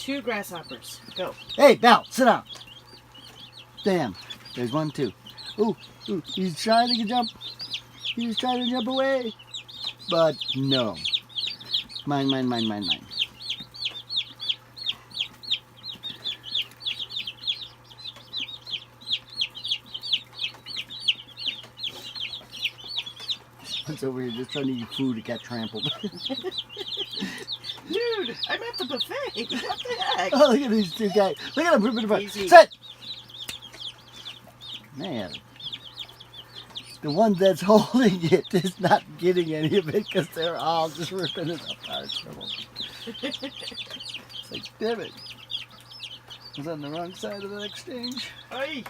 2 grasshoppers. Go. Hey, Belle, sit down. Damn. There's 1, 2. Ooh, he's trying to jump. He's trying to jump away. But no. Mine. It's over here just trying to eat food to get trampled. Dude, I'm at the buffet. What the heck? Oh, look at these 2 guys. Look at them ripping apart. Easy. Sit! Man. The one that's holding it is not getting any of it because they're all just ripping it apart. It's like, damn it. I was on the wrong side of the exchange. Hey.